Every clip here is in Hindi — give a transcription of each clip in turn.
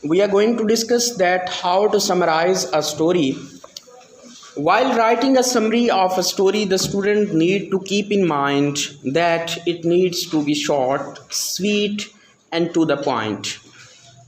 we are going to discuss that how to summarize a story. While writing a summary of a story, the student need to keep in mind that it needs to be short, sweet, and to the point.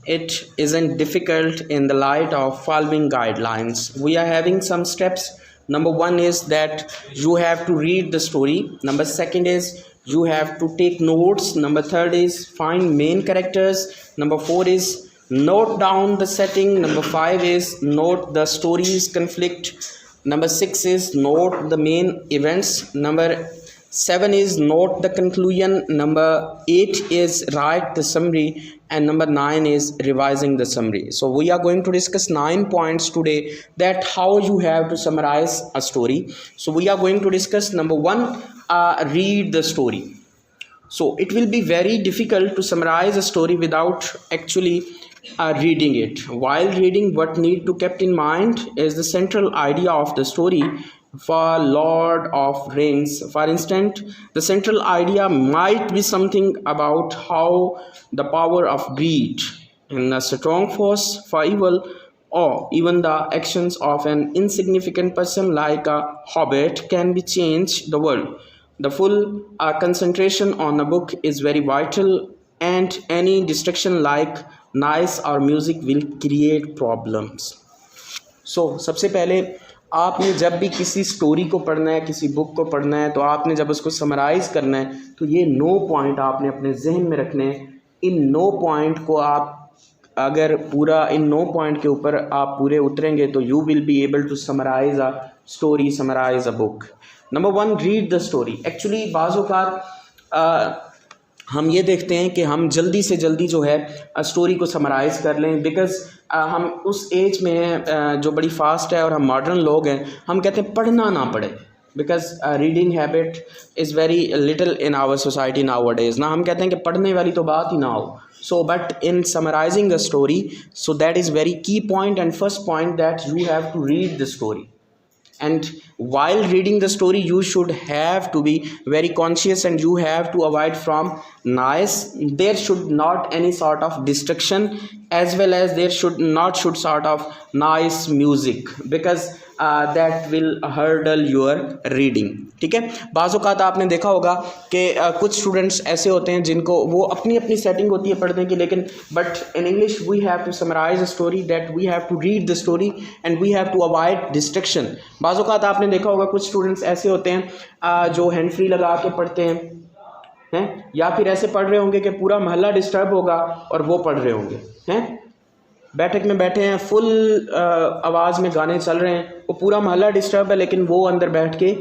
It isn't difficult in the light of following guidelines. We are having some steps. Number one is that you have to read the story. Number second is you have to take notes. Number third is find main characters. Number four is note down the setting. Number five is note the story's conflict. Number six is note the main events. Number seven is note the conclusion. Number eight is write the summary. And number nine is revising the summary. So we are going to discuss 9 points today that how you have to summarize a story. So we are going to discuss number one, read the story. So it will be very difficult to summarize a story without actually reading it. While reading, what need to kept in mind is the central idea of the story. For Lord of Rings, for instance, the central idea might be something about how the power of greed and a strong force for evil, or even the actions of an insignificant person like a hobbit can be changed the world. The full concentration on a book is very vital, and any distraction like noise or music will create problems. So सबसे पहले आपने जब भी किसी स्टोरी को पढ़ना है, किसी बुक को पढ़ना है, तो आपने जब उसको समराइज़ करना है तो ये 9 पॉइंट आपने अपने जहन में रखने हैं। इन 9 पॉइंट को आप अगर पूरा इन 9 पॉइंट के ऊपर आप पूरे उतरेंगे तो you will be able to summarize a story, summarize a book. Number one, read the story. Actually बाज़ औक़ात हम ये देखते हैं कि हम जल्दी से जल्दी जो है स्टोरी को समराइज़ कर लें, बिकॉज़ हम उस एज में हैं जो बड़ी फास्ट है और हम मॉडर्न लोग हैं, हम कहते हैं पढ़ना ना पड़े, because reading habit is very little in our society nowadays ना। हम कहते हैं कि पढ़ने वाली तो बात ही ना हो। So but in summarizing the story, so that is very key point and first point that you have to read the story. And while reading the story, you should have to be very conscious and you have to avoid from noise. There should not any sort of distraction, as well as there should sort of noise music, because that will hurdle your reading. ठीक है, बाज़ औक़ात आपने देखा होगा कि कुछ स्टूडेंट्स ऐसे होते हैं जिनको वो अपनी अपनी सेटिंग होती है पढ़ने की, लेकिन but in English we have to summarize a story, that we have to read the story and we have to avoid distraction. बाज़ औक़ात आपने देखा होगा कुछ स्टूडेंट्स ऐसे होते हैं जो हैंड फ्री लगा के पढ़ते हैं, या फिर ऐसे पढ़ रहे होंगे कि पूरा मोहल्ला डिस्टर्ब होगा और वो पढ़ रहे होंगे, हैं बैठक में बैठे हैं, फुल आवाज़ में गाने चल रहे हैं, वो पूरा मोहल्ला डिस्टर्ब है लेकिन वो अंदर बैठ के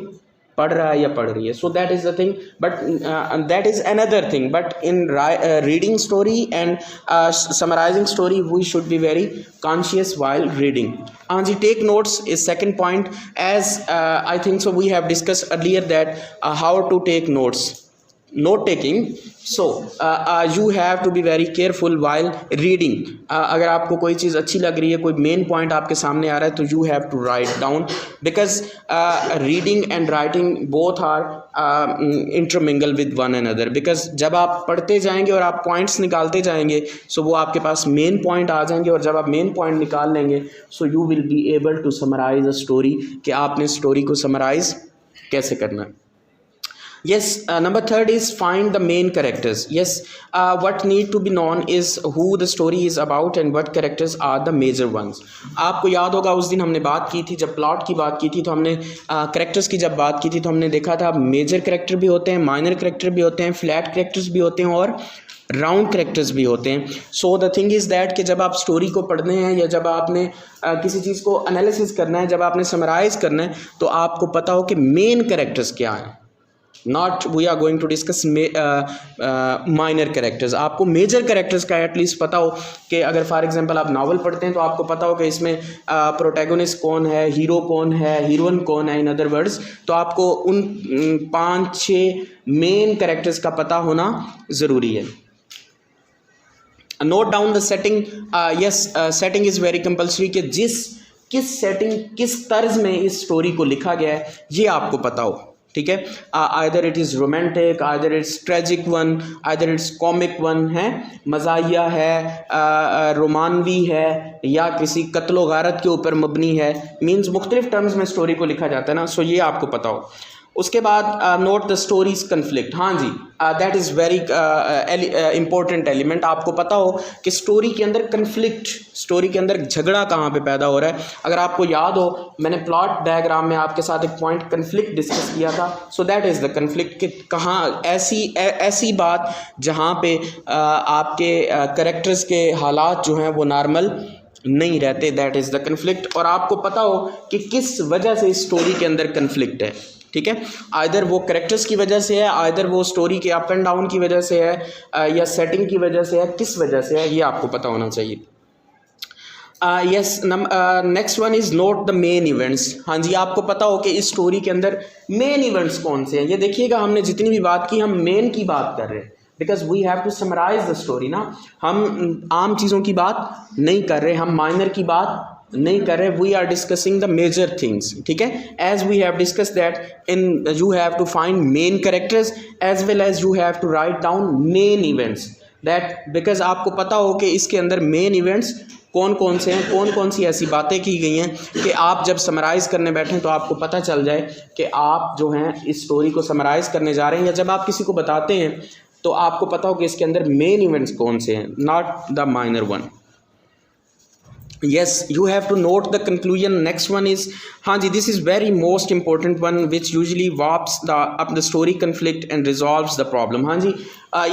पढ़ रहा है या पढ़ रही है. So that is the thing, but that is another thing. But in reading story and summarizing story we should be very conscious while reading. हाँ जी, take notes is second point. As I think so we have discussed earlier that how to take notes. note taking, so you have to be very careful while reading. अगर आपको कोई चीज़ अच्छी लग रही है, कोई मेन पॉइंट आपके सामने आ रहा है, तो you have to write down, because reading and writing both are intermingle with one another. because जब आप पढ़ते जाएंगे और आप पॉइंट्स निकालते जाएंगे, so वो आपके पास मेन पॉइंट आ जाएंगे, और जब आप मेन पॉइंट निकाल लेंगे, so you will be able to summarize a story, कि आपने स्टोरी को समराइज कैसे करना है. Yes, number third is find the main characters. Yes, what need to be known is who the story is about and what characters are the major ones. आपको याद होगा उस दिन हमने बात की थी, जब प्लॉट की बात की थी, तो हमने कैरेक्टर्स की जब बात की थी तो हमने देखा था मेजर कैरेक्टर भी होते हैं, माइनर कैरेक्टर भी होते हैं, फ्लैट कैरेक्टर्स भी होते हैं और राउंड कैरेक्टर्स भी होते हैं. So the thing is that कि जब आप स्टोरी को पढ़ने हैं या जब आपने किसी चीज़ को एनालिसिस करना है, जब आपने समराइज़ करना है, तो आपको पता हो कि मेन कैरेक्टर्स क्या हैं. Not we are going to discuss minor characters. आपको मेजर कैरेक्टर्स का एटलीस्ट पता हो कि अगर फॉर एग्जांपल आप नावल पढ़ते हैं तो आपको पता हो कि इसमें प्रोटैगोनिस्ट कौन है, हीरो कौन है, हीरोइन कौन है, इन अदर वर्ड्स. तो आपको उन 5-6 मेन कैरेक्टर्स का पता होना ज़रूरी है. Note down the setting. Yes, setting is very compulsory, कि किस सेटिंग किस तर्ज में इस स्टोरी को लिखा गया है ये आपको पता हो. ठीक है, either it is romantic, either it's tragic one, either it's comic one है, मज़ाहिया है, रोमानवी है, या किसी कत्लो गारत के ऊपर मबनी है, मीन्स मुख्तलिफ टर्म्स में स्टोरी को लिखा जाता है ना, सो ये आपको पता हो। उसके बाद नोट द स्टोरीज कन्फ्लिक्ट, हाँ जी, that is very important element. आपको पता हो कि स्टोरी के अंदर कन्फ्लिक्ट, स्टोरी के अंदर झगड़ा कहाँ पे पैदा हो रहा है। अगर आपको याद हो, मैंने प्लॉट डायग्राम में आपके साथ एक पॉइंट कन्फ्लिक्ट डिस्कस किया था, सो दैट इज़ द कन्फ्लिक्ट, कि कहाँ ऐसी बात जहाँ पे आपके कैरेक्टर्स के हालात जो हैं वो नॉर्मल नहीं रहते, दैट इज़ द कन्फ्लिक्ट। और आपको पता हो कि किस वजह से इस स्टोरी के अंदर कन्फ्लिक्ट है, ठीक है, आइदर वो कैरेक्टर्स की वजह से है, आइदर वो स्टोरी के अप एंड डाउन की वजह से है, या सेटिंग की वजह से है, किस वजह से है, ये आपको पता होना चाहिए। Yes, next one is note the main events. हाँ जी, आपको पता हो कि इस स्टोरी के अंदर मेन इवेंट्स कौन से हैं। ये देखिएगा, हमने जितनी भी बात की, हम मेन की बात कर रहे हैं, because we have to summarize the story ना। हम आम चीज़ों की बात नहीं कर रहे, हम माइनर की बात नहीं कर रहे, we are discussing the major things, ठीक है। As we have discuss that in you have to find main characters as well as you have to write down main events, that because आपको पता हो कि इसके अंदर मेन इवेंट्स कौन कौन से हैं, कौन कौन सी ऐसी बातें की गई हैं कि आप जब समराइज़ करने बैठें तो आपको पता चल जाए कि आप जो हैं इस स्टोरी को समराइज़ करने जा रहे हैं, या जब आप किसी को बताते हैं तो आपको पता हो कि इसके अंदर मेन इवेंट्स कौन से हैं, not the minor one. yes, you have to note the conclusion. Next one is, हाँ जी, this is very most important one which usually warps up the story conflict and resolves the problem। हाँ जी,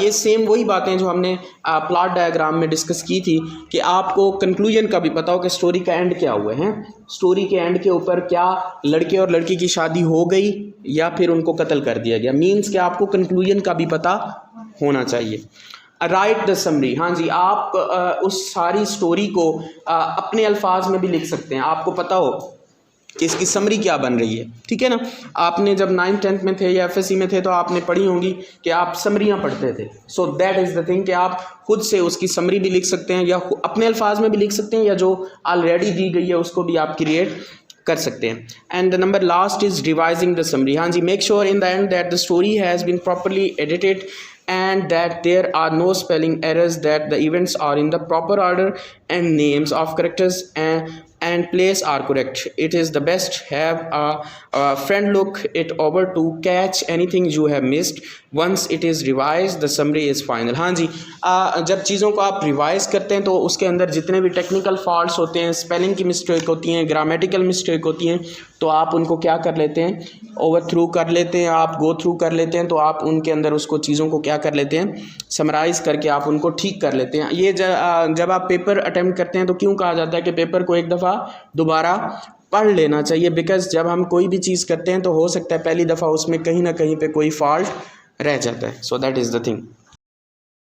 ये सेम वही बातें जो हमने प्लॉट डायग्राम में डिस्कस की थी, कि आपको कंक्लूजन का भी पता हो कि स्टोरी का एंड क्या हुआ है। स्टोरी के एंड के ऊपर क्या लड़के और लड़की की शादी हो गई या फिर उनको कत्ल कर दिया गया, मीन्स कि आपको कंक्लूजन का भी पता होना चाहिए। राइट द समरी, हाँ जी, आप उस सारी स्टोरी को अपने अल्फाज में भी लिख सकते हैं। आपको पता हो कि इसकी समरी क्या बन रही है, ठीक है ना। आपने जब 9th-10th में थे या FSC में थे तो आपने पढ़ी होंगी कि आप समरियाँ पढ़ते थे। सो दैट इज़ द थिंग कि आप खुद से उसकी समरी भी लिख सकते हैं, या अपने अल्फाज में भी लिख सकते हैं, या जो ऑलरेडी दी गई है उसको भी आप क्रिएट कर सकते हैं। And the number last is revising the summary. हाँ जी, make sure in the end that the story has been properly edited and that there are no spelling errors, that the events are in the proper order and names of characters and place are correct. It is the best have a friend look it over to catch anything you have missed. Once it is revised, the summary is final। हाँ जी, जब चीज़ों को आप रिवाइज करते हैं तो उसके अंदर जितने भी टेक्निकल फॉल्ट्स होते हैं, स्पेलिंग की मिस्टेक होती हैं, ग्रामेटिकल मिस्टेक होती हैं, तो आप उनको क्या कर लेते हैं, ओवर थ्रू कर लेते हैं, आप गो थ्रू कर लेते हैं, तो आप उनके अंदर उसको चीज़ों को क्या कर लेते हैं, समराइज़ करके आप उनको ठीक कर लेते हैं। ये जब आप पेपर अटेम्प्ट करते हैं तो क्यों कहा जाता है कि पेपर को एक दफ़ा दोबारा पढ़ लेना चाहिए, बिकॉज जब हम कोई भी चीज़ करते हैं तो हो सकता है पहली दफ़ा उसमें कहीं ना कहीं पे कोई फॉल्ट रह जाता है। So that is the thing.